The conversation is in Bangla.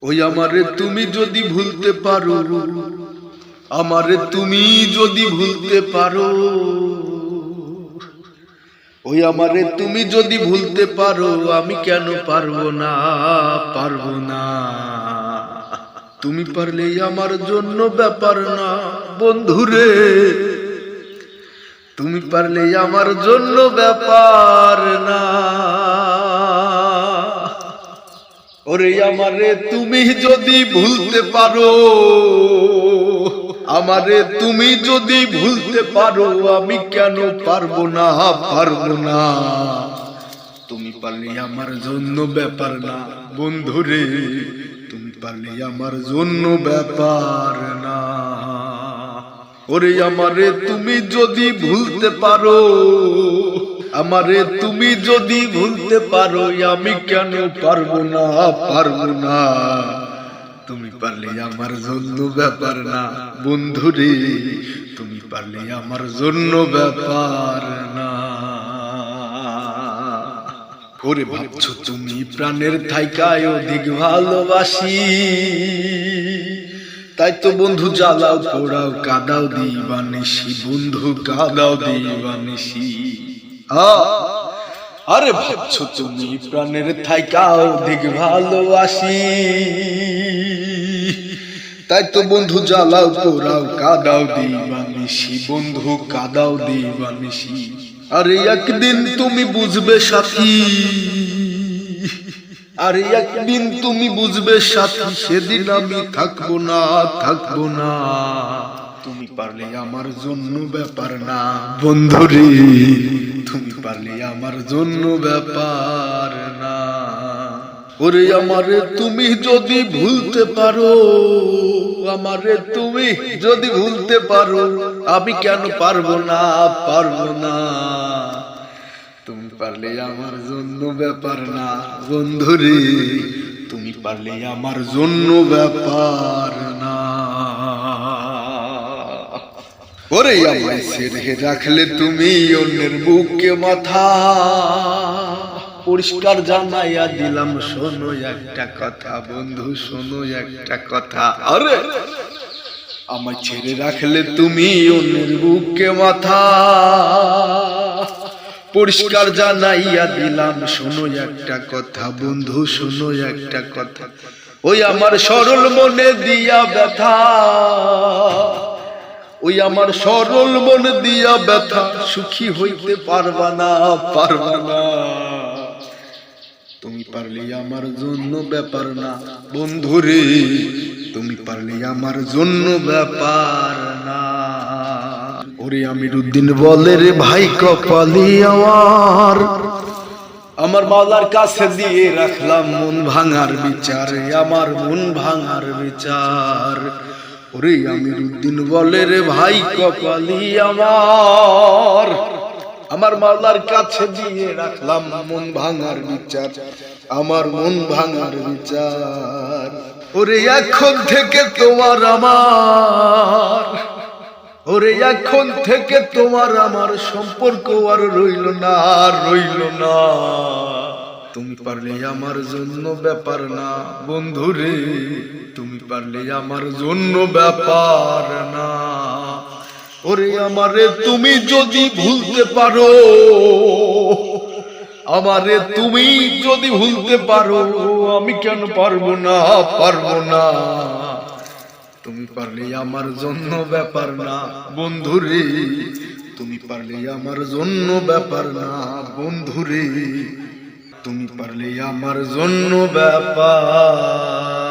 ওই আমারে তুমি যদি ভুলতে পারো, আমারে তুমি যদি ভুলতে পারো, ওই আমারে তুমি যদি ভুলতে পারো, আমি কেন পারবো না, পারবো না। তুমি পারলেই আমার জন্য ব্যাপার না বন্ধুরে, তুমি পারলেই আমার জন্য ব্যাপার না। ওরে আমারে তুমি যদি ভুলতে পারো, আমারে তুমি যদি ভুলতে পারো, আমি কেন পারবো না, পারবো না। তুমি পারলে আমার জন্য ব্যাপার না বন্ধুরে, তুমি পারলে আমার জন্য ব্যাপার না। ওরে আমারে তুমি যদি ভুলতে পারো, আমারে তুমি যদি ভুলতে পারো, আমি কেন পারবো না, পারবো না। তুমি পারলে আমার জন্য ব্যাপার না বন্ধুরে, তুমি পারলে আমার জন্য ব্যাপার না। ওরে ভাবছো তুমি প্রাণের থাইকায় অধিক ভালোবাসি, তাই তো বন্ধু জ্বালাও পোড়াও কাদাও দিবানিসি, বন্ধু কাদাও দিবানিসি। আরে ভাবছো তুমি প্রাণের থাইকাও অধিক ভালোবাসি, তাই তো বন্ধু জ্বালাও পোড়াও কাদাও দিবানিসি, বন্ধু কাদাও দিবানিসি। আরে একদিন তুমি বুঝবে সাথী, আরে একদিন তুমি বুঝবে সাথী, সেদিন আমি থাকবো না, থাকবো না। তুমি পারলে আমার জন্য ব্যাপার না বন্ধুরে, তুমি পারলে আমার জন্য ব্যাপার না। ওরে আমারে তুমি যদি ভুলতে পারো, আমারে তুমি যদি ভুলতে পারো, আমি কেন পারবো না, পারবো না। তুমি পারলে আমার জন্য ব্যাপার না বন্ধুরে, তুমি পারলে আমার জন্য ব্যাপার না। ওরে আমায় ছেড়ে রাখলে তুমি অন্যের বুকে মাথা, পরিষ্কার জানাইয়া দিলাম শোনো একটা কথা বন্ধু, শোনো একটা কথা। আরে আমায় ছেড়ে রাখলে তুমি অন্যের বুকে মাথা, পরিষ্কার জানাইয়া দিলাম শোনো একটা কথা বন্ধু, শোনো একটা কথা। ওই আমার সরল মনে দিয়া ব্যথা, ওই আমার সরল মনে দিয়া ব্যথা, সুখী হইতে পারবা না, পারবা না। তুমি পারলে আমার জন্য ব্যাপার না বন্ধুরে, তুমি পারলে আমার জন্য ব্যাপার না। ওরে আমিরুদ্দিন বলে রে ভাই কপালি আমার, আমার মাওলার কাছে দিয়ে রাখলাম মন ভাঙার বিচার, আমার মন ভাঙার বিচার। ওরে আমিরুদ্দিন বলে রে ভাই কপালি আমার, আমার মাওলার কাছে দিয়ে রাখলাম মন ভাঙার বিচার, আমার মন ভাঙার বিচার। ওরে এখন থেকে তোমার আমার, ওরে এখন থেকে তোমার আমার সম্পর্ক আর রইল না, আর রইল না। তুমি পারলে আমার জন্য ব্যাপার না বন্ধুরে, তুমি পারলে আমার জন্য ব্যাপার না। ওরে আমারে তুমি যদি ভুলতে পারো, আমারে তুমি যদি ভুলতে পারো, আমি কেন পারবো না, পারবো না। তুমি পারলে আমার জন্য ব্যাপার না বন্ধুরে, তুমি পারলে আমার জন্য ব্যাপার না বন্ধুরে, তুমি পারলে আমার জন্য ব্যাপার।